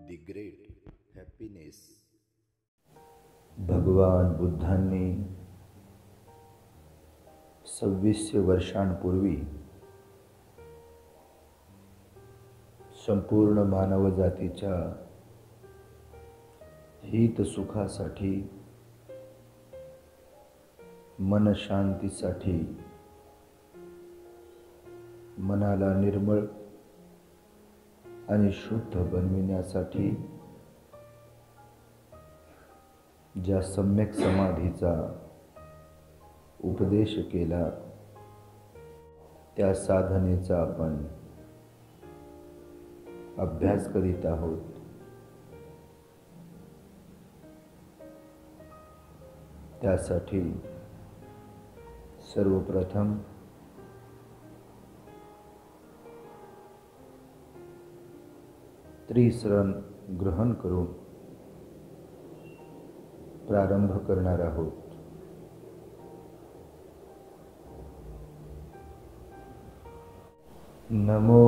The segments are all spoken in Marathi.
The great happiness. भगवान बुद्धांनी 2600 वर्षांपूर्वी संपूर्ण मानवजातीच्या हितसुखासाठी, मनशांतीसाठी, मनाला निर्मळ आणि शुद्ध बनविण्यासाठी ज्या सम्यक समाधीचा उपदेश केला, त्या साधनेचा आपण अभ्यास करीत आहोत. त्यासाठी सर्वप्रथम त्रिशरण ग्रहण करून प्रारंभ करणार आहोत. नमो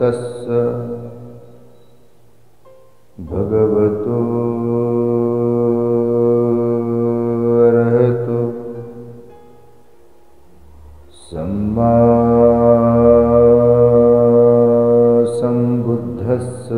तस्स भगवतो अरहतो सम्मा संबुद्धस्स.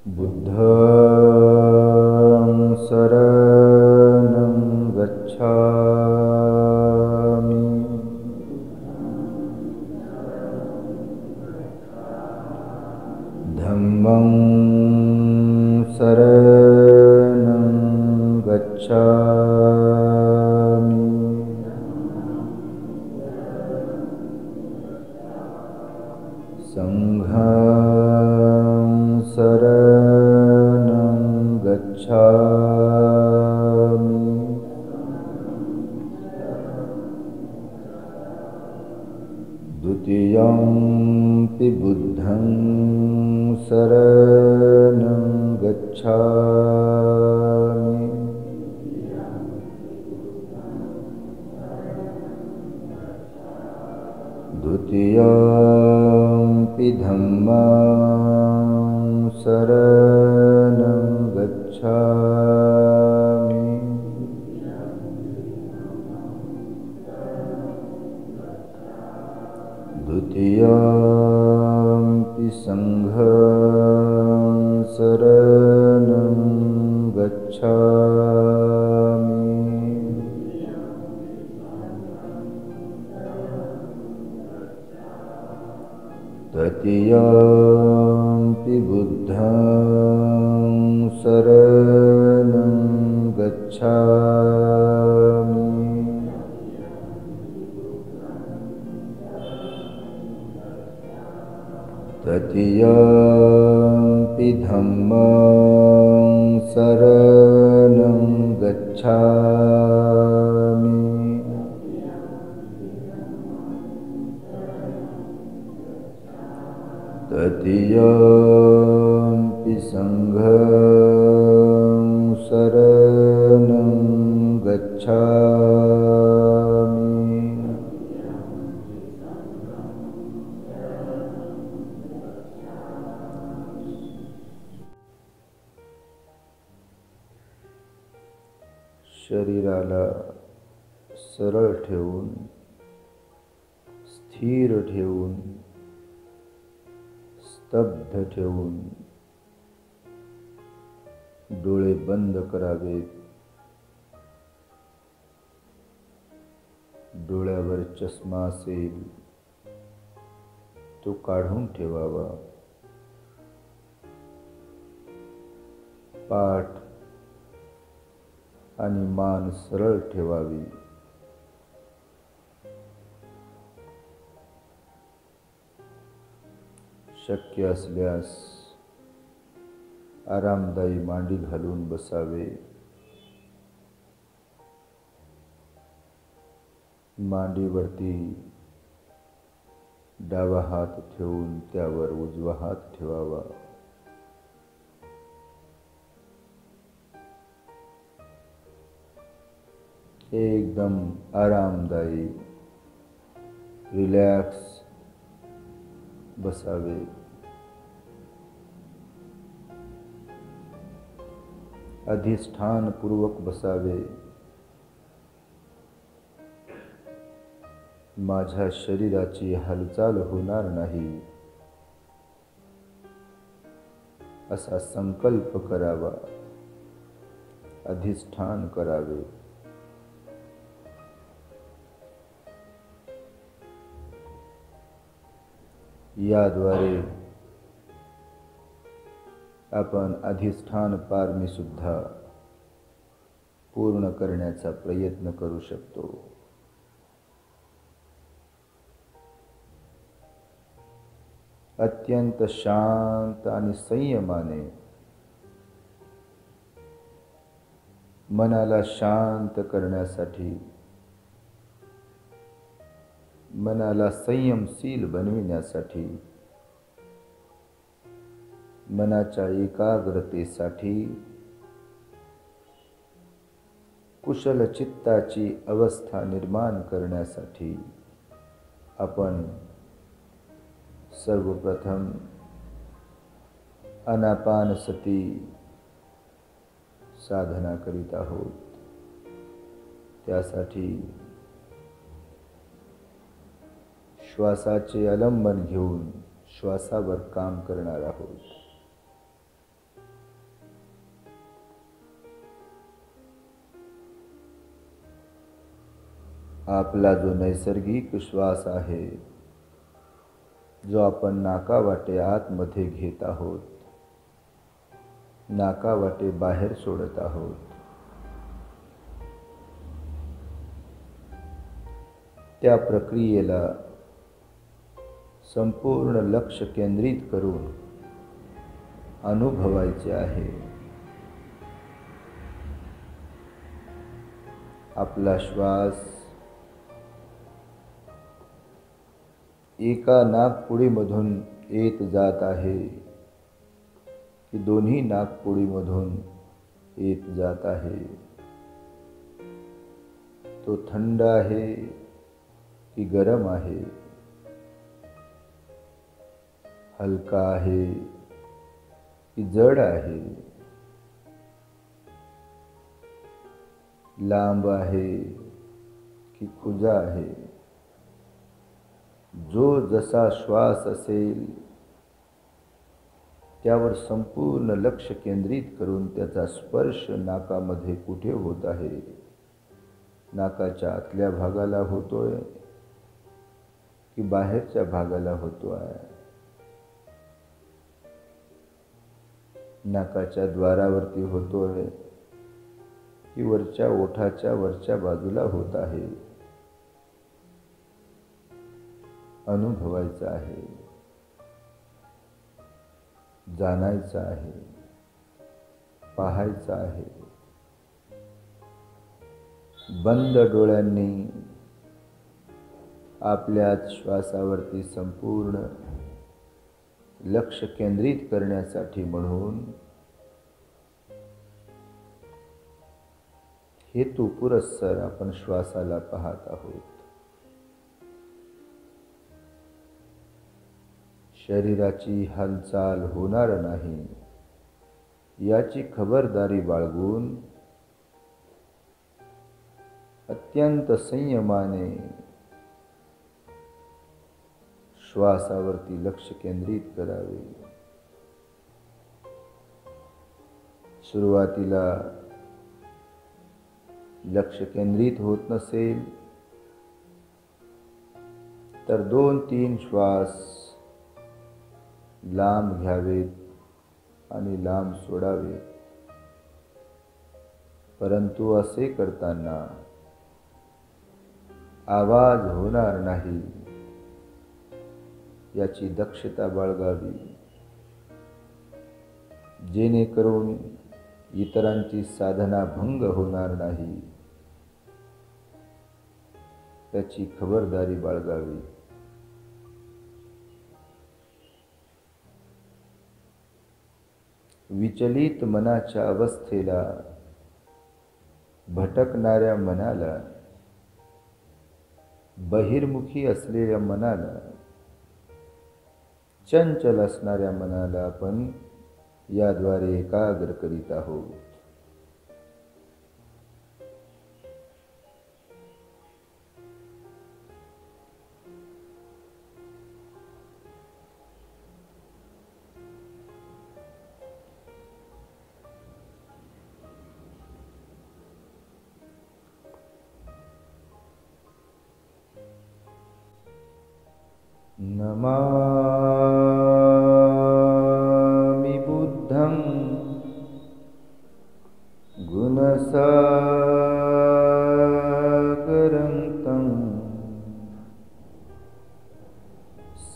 बुद्धं शरणं गच्छामि. धम्मं शरणं गच्छामि. संघं शरणं गच्छामि. द्वितीयंपि बुद्धं शरणं गच्छामि. द्वितीयंपि धम्मं शरणं गच्छामि. द्वितीयंपि संघं शरणं गच्छामि. तृतीयंपि बुद्धं शरणं गच्छामि. तृतीयंपि धम्मं शरणं गच्छामि. तृतीयंपि संघं शरणं गच्छामि. शरीराला सरळ ठेवून, स्थिर ठेवून, स्तब्ध ठेवून डोळे बंद करावेत. डोळ्यावर चष्मा असेल तो काढून ठेवावा. पाठ आणि मान सरळ ठेवावी. शक्य असल्यास आरामदायी मांडी घालून बसावे. मांडीवरती डावा हात ठेवून त्यावर उजवा हात ठेवावा. एकदम आरामदायी रिलॅक्स बसावे. अधिष्ठानपूर्वक बसावे. माझ्या शरीराची हालचाल होणार नाही असा संकल्प करावा. अधिष्ठान करावे. याद्वारे आपण अधिष्ठान पारमी सुद्धा पूर्ण करण्याचा प्रयत्न करू शकतो. अत्यंत शांत आणि संयमाने मनाला शांत करण्यासाठी, मनाला संयमशील बनविण्यासाठी, मनाच्या एकाग्रतेसाठी, कुशल चित्ताची अवस्था निर्माण करण्यासाठी आपण सर्वप्रथम आनापानसती साधना करीत आहोत. त्यासाठी श्वासाचे अवलंबन घेऊन श्वासावर काम करणार आहोत. आपला जो नैसर्गिक श्वास आहे, जो आपण नाकावाटे आतमध्ये घेत आहोत, नाकावाटे बाहेर सोडत आहोत, त्या प्रक्रियेला संपूर्ण लक्ष केंद्रित करून अनुभवायचे आहे. आपला श्वास एका नाकपुडीमधून येत जात आहे की दोन्ही नाकपुडीमधून येत जात आहे. तो थंड आहे की गरम आहे, हलका आहे की जड आहे, लांब आहे की खुजा आहे. जो जसा श्वास असेल त्यावर संपूर्ण लक्ष केंद्रित करून त्याचा स्पर्श नाकामध्ये कुठे होत आहे, नाकाच्या आतल्या भागाला होतोय की बाहेरच्या भागाला होतोय, नाकाच्या द्वारावरती होतोय की वरच्या ओठाच्या वरच्या बाजूला होत आहे. अनुभवायचं आहे, जाणायचं आहे, पाहायचं आहे. बंद डोळ्यांनी आपल्या श्वासावरती संपूर्ण लक्ष केंद्रित करण्यासाठी म्हणून हेतुपुरस्सर आपण श्वासाला पाहत आहोत. शरीराची हालचाल होणार नाही याची खबरदारी बाळगून अत्यंत संयमाने श्वासावरती लक्ष केंद्रित करावे. सुरुवातीला लक्ष केंद्रित होत नसेल तर 2-3 श्वास लांब घ्यावेत आणि लांब सोडावेत. परंतु असे करताना आवाज होणार नाही याची दक्षता बाळगावी, जेणेकरून इतरांची साधना भंग होणार नाही त्याची खबरदारी बाळगावी. विचलित मनाच्या अवस्थेला, भटकणाऱ्या मनाला, बहिर्मुखी असलेल्या मनाला, चंचल असणाऱ्या मनाला आपण याद्वारे एकाग्र करीत आहोत. नमामि बुद्धं गुणसागरं तं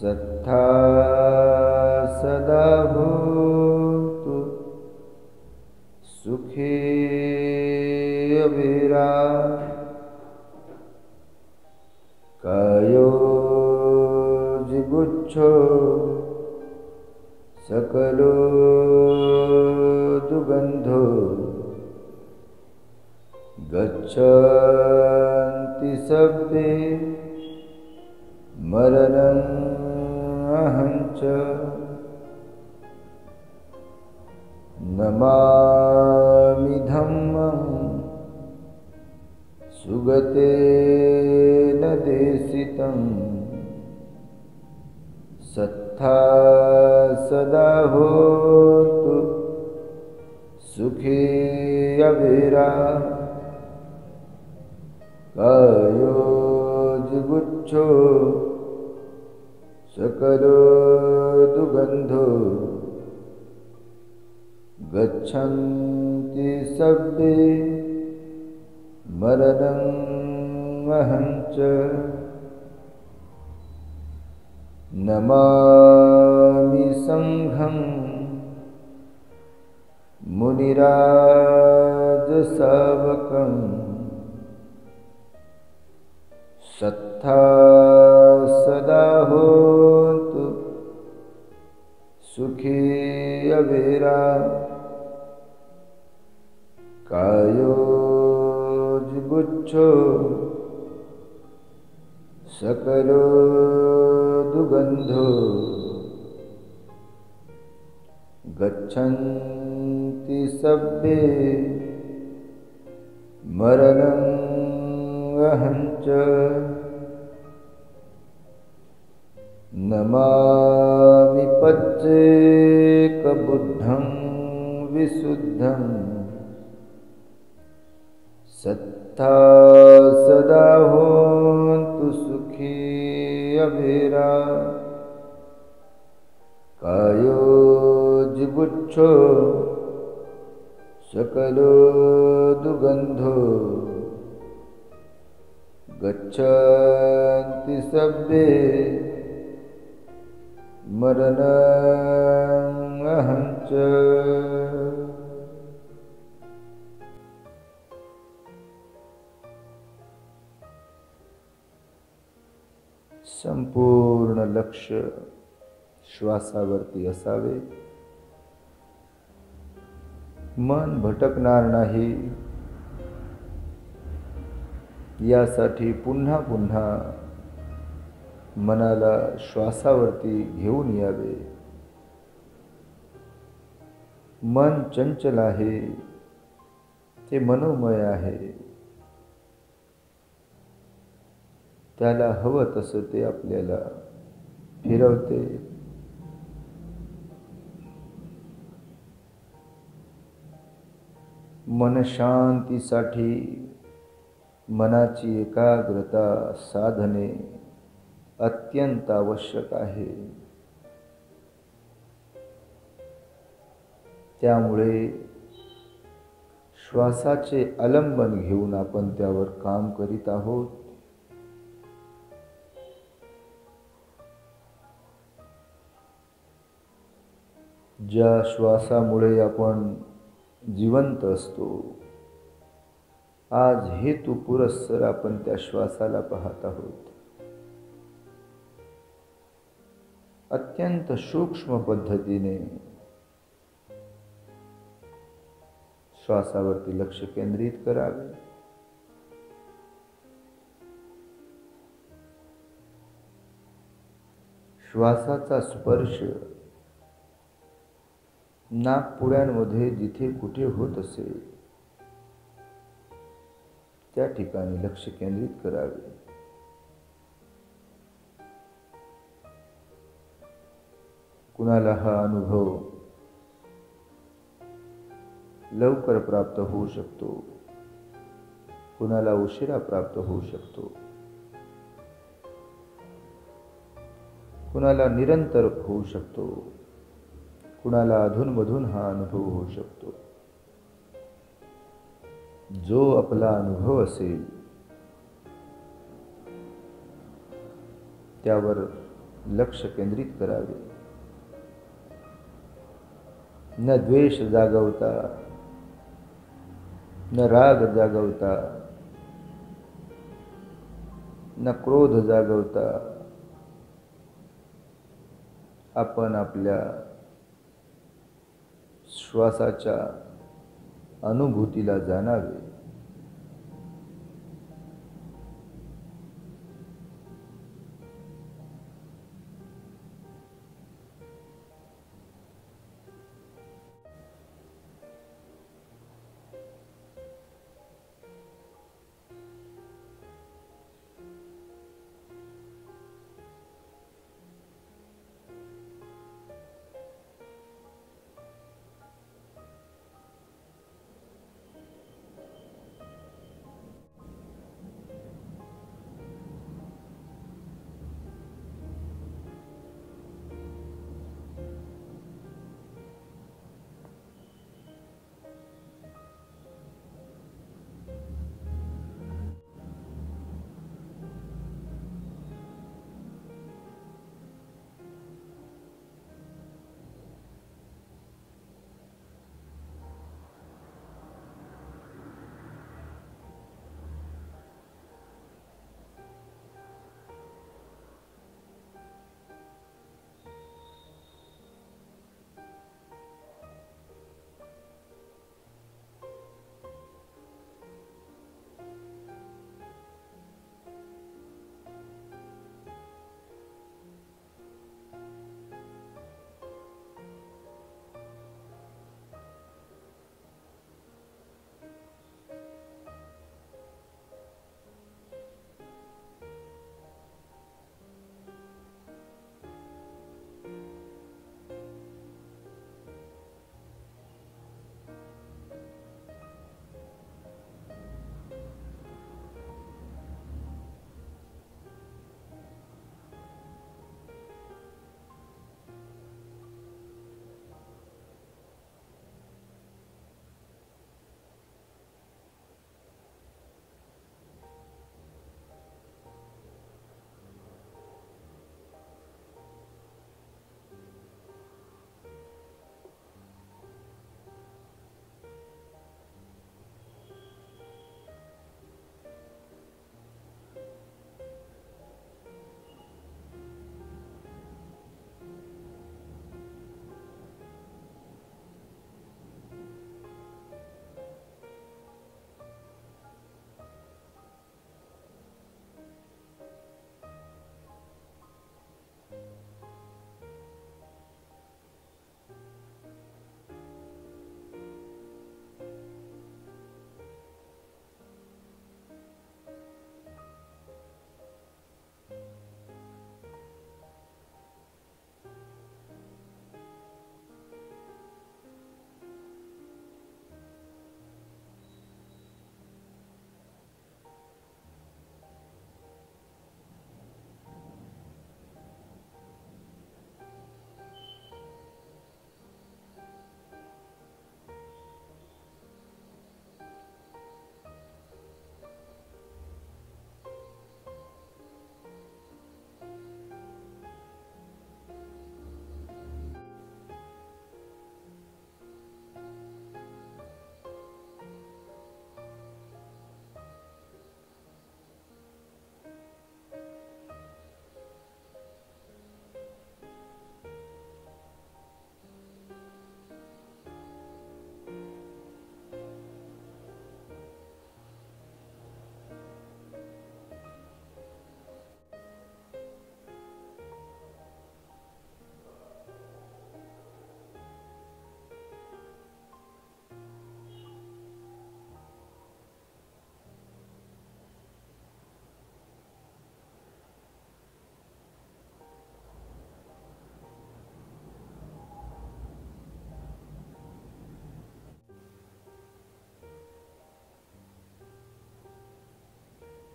सत्ता सदा भवतु सुखे अविरा कायो जिगुच्छो सकलो दुगंधो गच्छन्ति सब्बे मरणं अहंच नमामि धम्मं सुगतेन देशितं सत्ता सदा होतु सुखी अविरा कायो जिगुच्छो सकलो दुगंधो गच्छन्ति सब्बे मरणं अहंच नमामि संघं मुनिराज सावकं सत्ता सदा होतु सुखी अविरा कायो जिगुच्छो सकलो दुगंधो गच्छन्ति सब्बे मरणं अहंच नमामि पच्चेकबुद्धं विशुद्धं सत्ता सदा होन्तु सुखी अविरा कायो जिगुच्छो सकलो दुगंधो गच्छन्ति सब्बे मरणं अहंच संपूर्ण लक्ष श्वासावरती असावे. मन भटकणार नाही यासाठी पुन्हा पुन्हा मनाला श्वासावरती घेऊन यावे. मन चंचल आहे, ते मनोमय आहे, त्याला हवं तसं ते आपल्याला फिरवते. मनशांतीसाठी मनाची एकाग्रता साधने अत्यंत आवश्यक आहे. त्यामुळे श्वासाचे आलंबन घेऊन आपण त्यावर काम करीत आहोत. ज्या श्वासामुळे आपण जिवंत असतो, आज हेतू पुरस्सर आपण त्या श्वासाला पाहत आहोत. अत्यंत सूक्ष्म पद्धतीने श्वासावरती लक्ष केंद्रित करावे. श्वासाचा स्पर्श नाकपुड्यांमध्ये जिथे कुठे होत असेल त्या ठिकाणी लक्ष केंद्रित करावे. कुणाला हा अनुभव लवकर प्राप्त होऊ शकतो, कुणाला उशिरा प्राप्त होऊ शकतो, कुणाला निरंतर होऊ शकतो, कुणाला अधूनमधून हा अनुभव होऊ शकतो. जो आपला अनुभव असेल त्यावर लक्ष केंद्रित करावे. न द्वेष जागवता, न राग जागवता, न क्रोध जागवता आपण आपल्या श्वासाच्या अनुभूतीला जाणावे.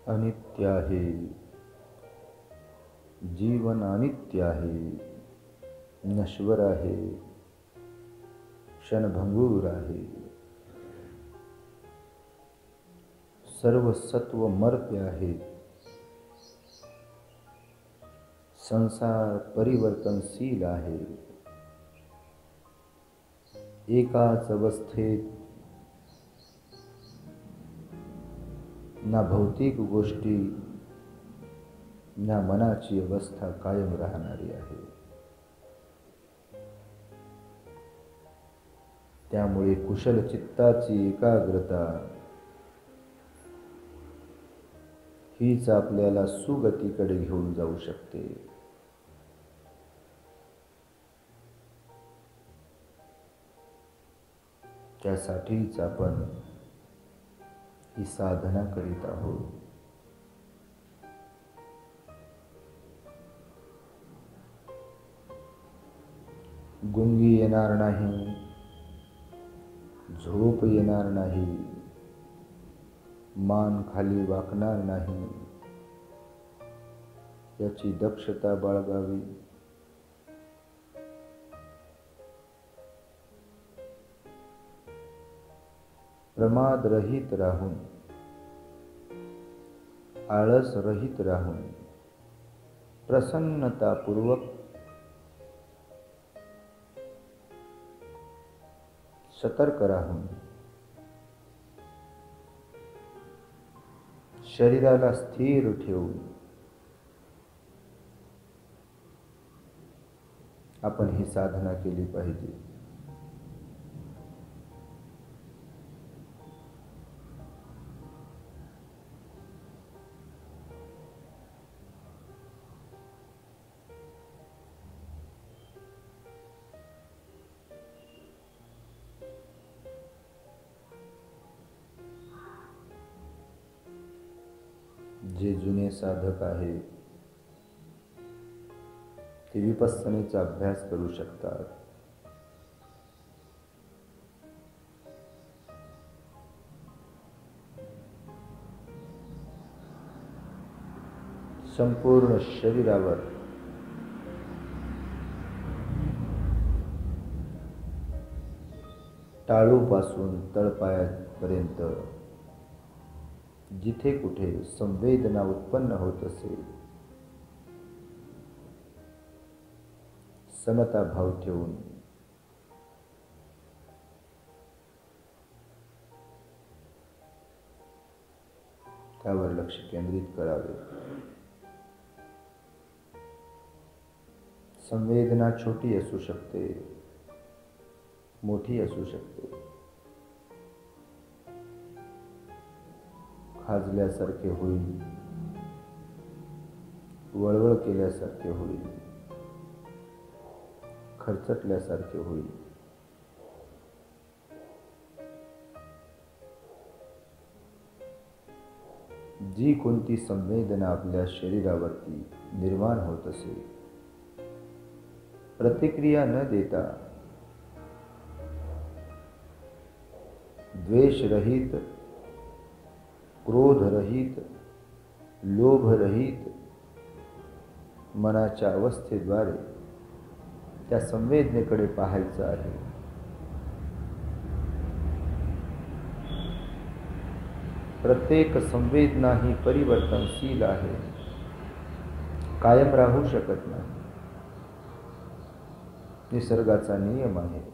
अनित्य आहे, जीवन अनित्य आहे, नश्वर आहे, क्षणभंगूर आहे, सर्व सत्व मर्त्य आहे, संसार परिवर्तनशील आहे, एकाच अवस्थेत ना भौतिक गोष्टी ना मनाची अवस्था कायम राहणारी आहे. त्यामुळे कुशल चित्ताची एकाग्रता हीच आपल्याला सुगतीकडे घेऊन जाऊ शकते. त्यासाठीच आपण ही साधना करीत आहोत. गुंगी येणार नाही, झोप येणार नाही, मान खाली वाकणार नाही, याची दक्षता बाळगावी. प्रमाद रहित राहून, आळस रहित राहून, प्रसन्नतापूर्वक सतर्क राहून, शरीराला स्थिर ठेवून आपण ही साधना केली पाहिजे. जे जुने साधक आहेत ते विपස්සनेचा अभ्यास करू शकतात. संपूर्ण शरीरावर टाळूपासून तळपायापर्यंत जिथे कुठे संवेदना उत्पन्न होत असेल, समता भाव ठेवून त्यावर लक्ष केंद्रित करावे. संवेदना छोटी असू शकते, मोठी असू शकते. खाजल्यासारखे होईल, वळवळ केल्यासारखे होईल, खरचटल्यासारखे होईल. जी कोणती संवेदना आपल्या शरीरावरती निर्माण होत असेल, प्रतिक्रिया न देता द्वेषरहित, क्रोधरहित, लोभरहित मनाच्या अवस्थेद्वारे त्या संवेदनेकडे पाहायचं आहे. प्रत्येक संवेदना ही परिवर्तनशील आहे, कायम राहू शकत नाही. निसर्गाचा नियम आहे.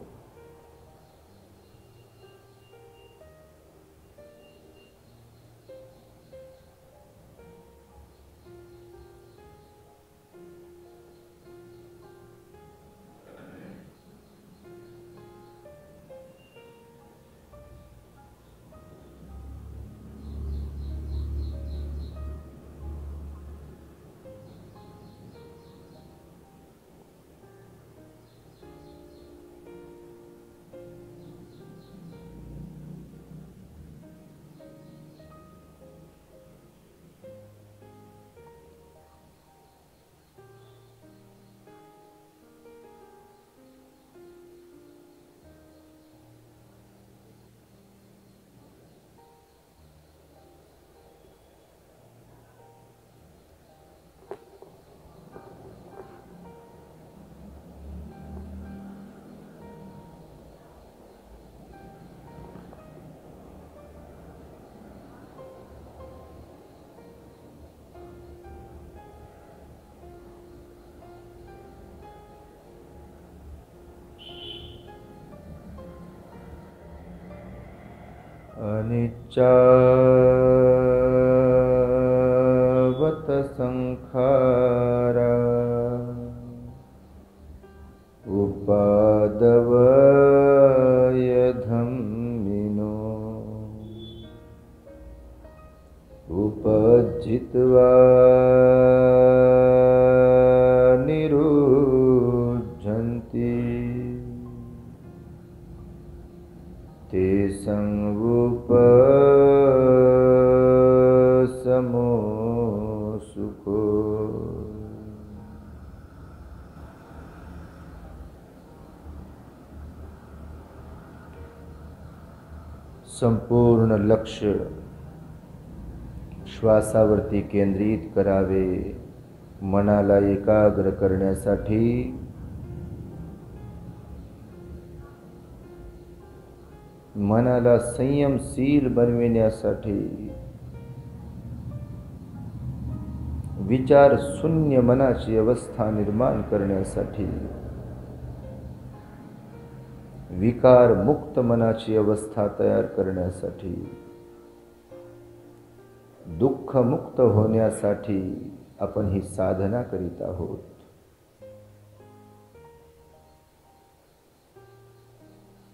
अनिच्चावत संखारा उपादवय धम्मिनो उपजित्वा निरुज्झन्ति ते संवुपसमो सुखो। संपूर्ण लक्ष श्वासावरती केंद्रित करावे। मनाला एकाग्र करण्यासाठी मनाला संयमशील बनविण्यासाठी विचार शून्य मनाची अवस्था निर्माण करण्यासाठी विकार मुक्त मनाची अवस्था तयार करण्यासाठी दुःख मुक्त होण्यासाठी आपण ही साधना करीत आहोत।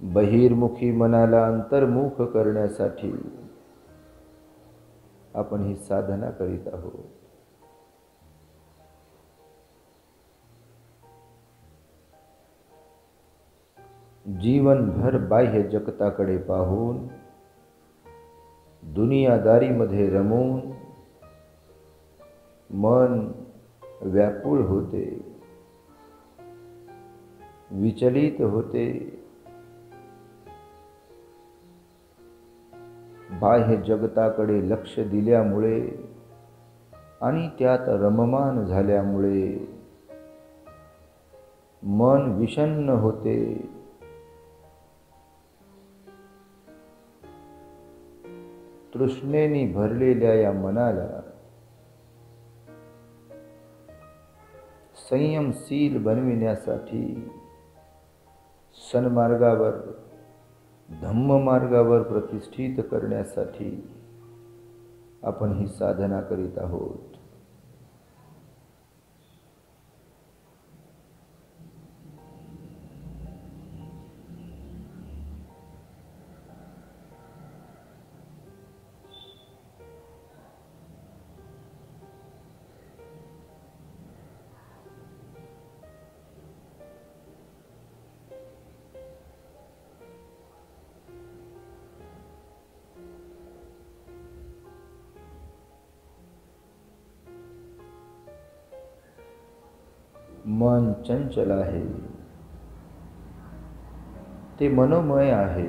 बहिर्मुखी मनाला अंतर्मुख करण्यासाठी आपण ही साधना करीत आहोत। जीवनभर बाह्य जगताकडे पाहून दुनियादारीमध्ये रमून मन व्याकुळ होते, विचलित होते। बाह्य जगताकडे लक्ष दिल्यामुळे आणि त्यात रममान झाल्यामुळे मन विषण्ण होते, तृष्णेने भरलेल्या या मनाला संयमशील बनविण्यासाठी सन्मार्गावर धम्ममार्गावर प्रतिष्ठित करण्यासाठी आपण ही साधना करीत आहोत। मन चंचल आहे, ते मनोमय आहे।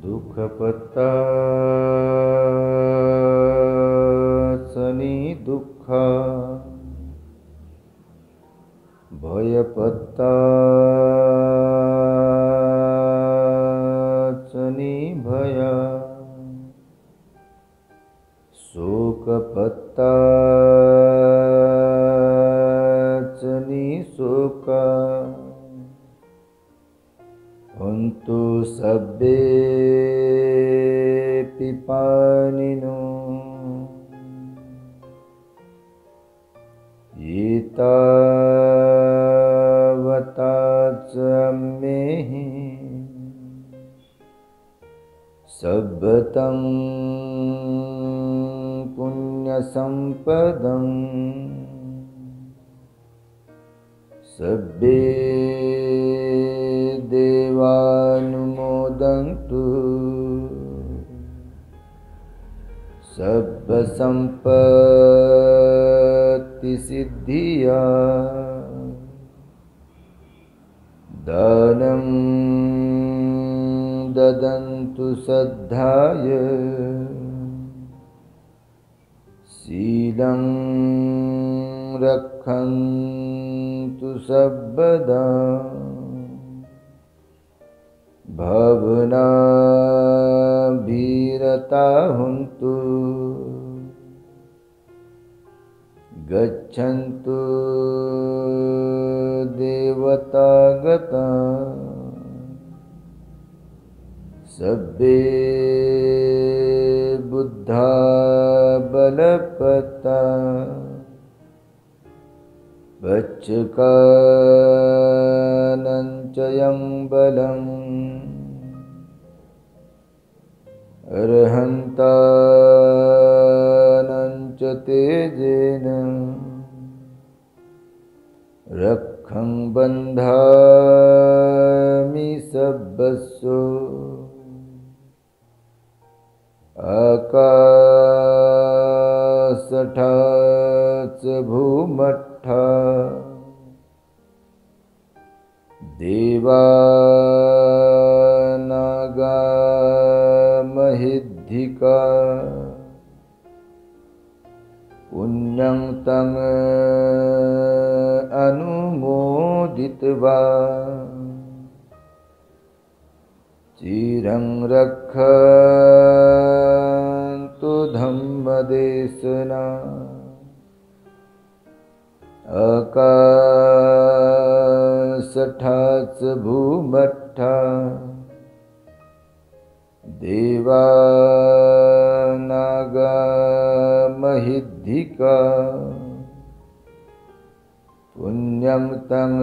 दुख पत्ता सनी दुखा भय पत्ता सनी भया शोक पत्ता सनी शोका हन्तु सब्बे पिपानिनो एतावता च अम्मेहि सब्बतं पुण्यसम्पदं सब्बे देवानुमोदन्तु सब्बसम्पत्तिसिद्धिया दानं ददन्तु श्रद्धाय शीलं रक्षन्तु सर्वदा भावना भीरता हुन्तु गच्छन्तु देवतागता सब्बे बुद्धा बलपता वच्चकानञ्चयं बलम् अर्हन्तानञ्च तेजेन रक्षं बन्धामि सर्वस्व आकाशठा च भूमठा देवा नागा महिद्धिका पुण्यं तं अनुमोदित्वा चिरं रक्षन्तु धम्मदेशना आकाशठा च भूमठा देवा नागा महिद्धिका पुण्यं तं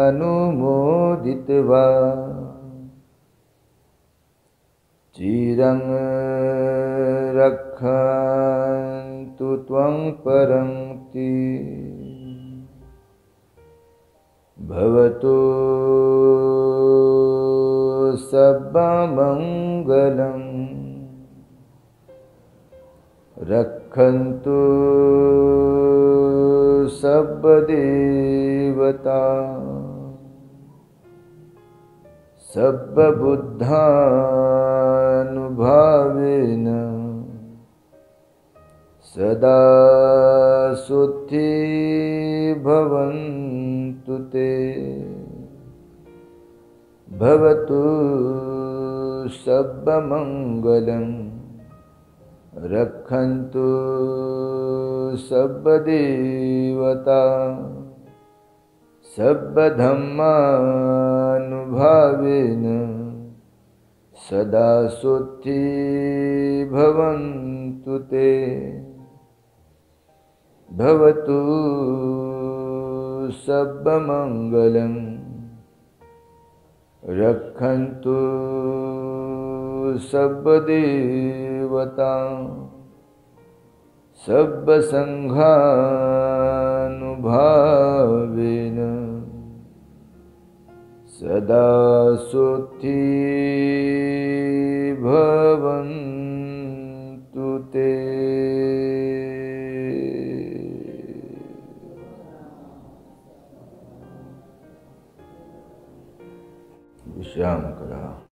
अनुमोदित्वा चिरं रक्षन्तु त्वं परन्ति भवतु सर्वमङ्गलं रक्षन्तु सर्वदेवता सर्वबुद्धानुभावेन सदा सुखी भवन्तु ते भवतु सर्वमङ्गलं रक्षन्तु सर्वदेवता सर्वधर्मानुभावेन सदा सुखी भवन्तु ते भवतु सर्वमङ्गलं रक्षन्तु सर्वदेवता सर्वसङ्घानुभावेन सदा सुखी भवन्तु ते। विश्राम करा।